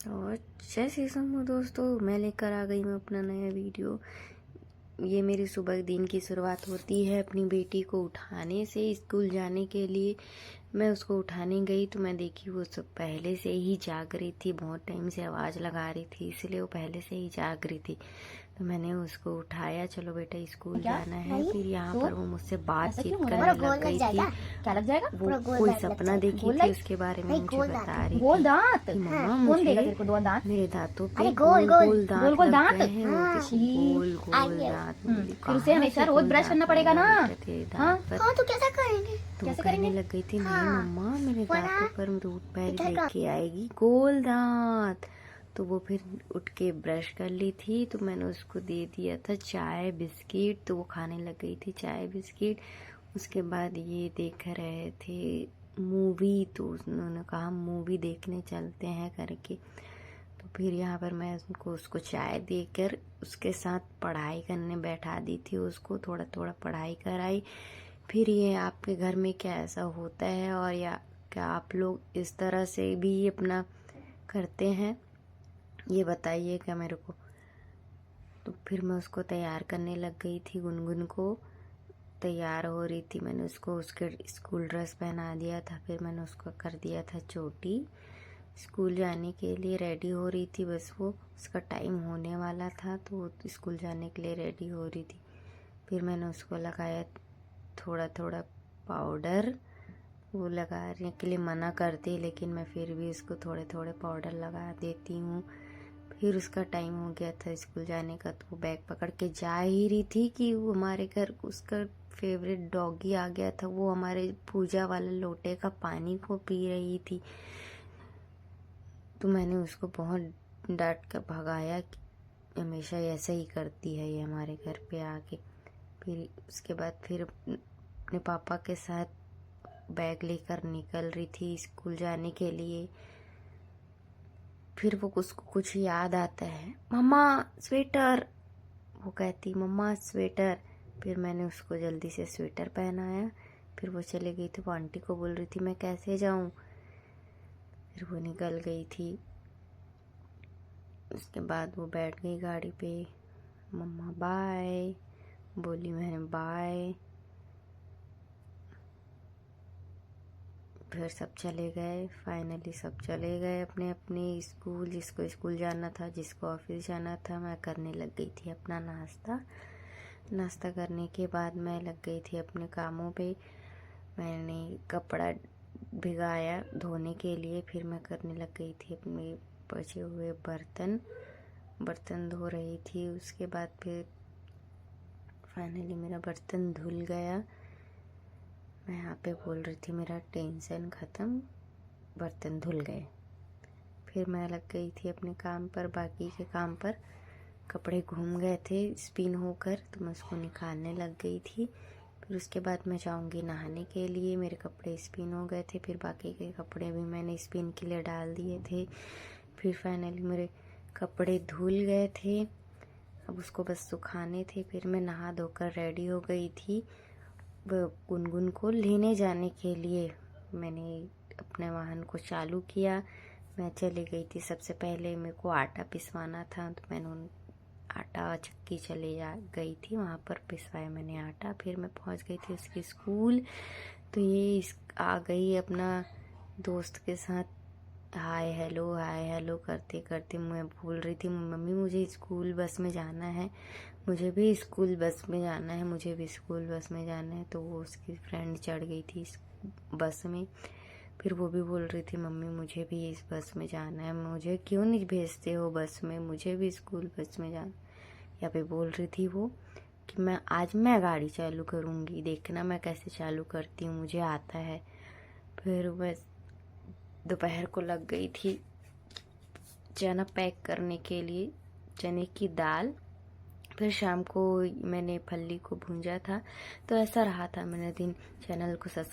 और जय श्री राम दोस्तों, मैं लेकर आ गई मैं अपना नया वीडियो। ये मेरी सुबह दिन की शुरुआत होती है अपनी बेटी को उठाने से। स्कूल जाने के लिए मैं उसको उठाने गई तो मैं देखी वो सब पहले से ही जाग रही थी। बहुत टाइम से आवाज़ लगा रही थी, इसलिए वो पहले से ही जाग रही थी। तो मैंने उसको उठाया, चलो बेटा स्कूल जाना है। फिर यहाँ पर वो मुझसे बातचीत करने लग गई थी। क्या लग जाएगा? वो कोई सपना देखी थी, उसके बारे में मुझे बता रही गोल थी दांत। कि मम्मा कौन देगा मुझे तेरे को दो दांत? मेरे दांतों पे अरे गोल गोल दांत गोल लग दांत। गए हैं। वो देखो गोल गोल दांत। फिर उसे हमेशा रोज ब्रश करना पड़ेगा ना। हाँ तो कैसा करेंगे? तो कहने लग गई थी, नहीं मम्मा मेरे दांतों पर रूट पैर लेके आएगी गोल दांत। तो वो फिर उठ के ब्रश कर ली थी। तो मैंने उसको दे दिया था चाय बिस्किट, तो वो खाने लग गई थी चाय बिस्किट। उसके बाद ये देख रहे थे मूवी, तो उन्होंने कहा मूवी देखने चलते हैं करके। तो फिर यहाँ पर मैं उसको चाय देकर उसके साथ पढ़ाई करने बैठा दी थी। उसको थोड़ा थोड़ा पढ़ाई कराई। फिर ये आपके घर में क्या ऐसा होता है, और या क्या आप लोग इस तरह से भी अपना करते हैं, ये बताइए क्या मेरे को। तो फिर मैं उसको तैयार करने लग गई थी। गुनगुन को तैयार हो रही थी, मैंने उसको उसके स्कूल ड्रेस पहना दिया था। फिर मैंने उसको कर दिया था चोटी। स्कूल जाने के लिए रेडी हो रही थी, बस वो उसका टाइम होने वाला था तो वो स्कूल जाने के लिए रेडी हो रही थी। फिर मैंने उसको लगाया थोड़ा थोड़ा पाउडर। वो लगाने के लिए मना करती, लेकिन मैं फिर भी उसको थोड़े थोड़े पाउडर लगा देती हूँ। फिर उसका टाइम हो गया था स्कूल जाने का, तो वो बैग पकड़ के जा ही रही थी कि वो हमारे घर उसका फेवरेट डॉगी आ गया था। वो हमारे पूजा वाले लोटे का पानी को पी रही थी। तो मैंने उसको बहुत डांट कर भगाया कि हमेशा ऐसा ही करती है ये हमारे घर पे आके। फिर उसके बाद फिर अपने पापा के साथ बैग लेकर निकल रही थी स्कूल जाने के लिए। फिर वो उसको कुछ याद आता है, मम्मा स्वेटर। वो कहती मम्मा स्वेटर। फिर मैंने उसको जल्दी से स्वेटर पहनाया। फिर वो चले गई थी, वो आंटी को बोल रही थी मैं कैसे जाऊं। फिर वो निकल गई थी। उसके बाद वो बैठ गई गाड़ी पे। मम्मा बाय बोली, मैंने बाय। फिर सब चले गए। फाइनली सब चले गए अपने अपने स्कूल। जिसको स्कूल जाना था, जिसको ऑफिस जाना था। मैं करने लग गई थी अपना नाश्ता करने के बाद मैं लग गई थी अपने कामों पे। मैंने कपड़ा भिगाया धोने के लिए। फिर मैं करने लग गई थी अपने बचे हुए बर्तन धो रही थी। उसके बाद फिर फाइनली मेरा बर्तन धुल गया। मैं यहाँ पे बोल रही थी मेरा टेंशन ख़त्म, बर्तन धुल गए। फिर मैं लग गई थी अपने काम पर, बाकी के काम पर। कपड़े घूम गए थे स्पिन होकर, तो मैं उसको निकालने लग गई थी। फिर उसके बाद मैं जाऊँगी नहाने के लिए। मेरे कपड़े स्पिन हो गए थे, फिर बाकी के कपड़े भी मैंने स्पिन के लिए डाल दिए थे। फिर फाइनली मेरे कपड़े धुल गए थे, अब उसको बस सुखाने थे। फिर मैं नहा धोकर रेडी हो गई थी गुनगुन को लेने जाने के लिए। मैंने अपने वाहन को चालू किया। मैं चली गई थी। सबसे पहले मेरे को आटा पिसवाना था, तो मैंने आटा चक्की गई थी, वहाँ पर पिसवाया मैंने आटा। फिर मैं पहुँच गई थी उसके स्कूल। तो ये आ गई अपना दोस्त के साथ हाय हेलो करते करते मैं भूल रही थी मम्मी मुझे स्कूल बस में जाना है, मुझे भी स्कूल बस में जाना है, मुझे भी स्कूल बस में जाना है। तो वो उसकी फ्रेंड चढ़ गई थी इस बस में। फिर वो भी बोल रही थी मम्मी मुझे भी इस बस में जाना है, मुझे क्यों नहीं भेजते हो बस में, मुझे भी स्कूल बस में जाना। यहाँ पे बोल रही थी वो कि आज मैं गाड़ी चालू करूँगी, देखना मैं कैसे चालू करती हूँ, मुझे आता है। फिर बस दोपहर को लग गई थी चना पैक करने के लिए, चने की दाल। फिर शाम को मैंने फल्ली को भूंजा था। तो ऐसा रहा था मेरा दिन। चैनल को सब्सक्राइब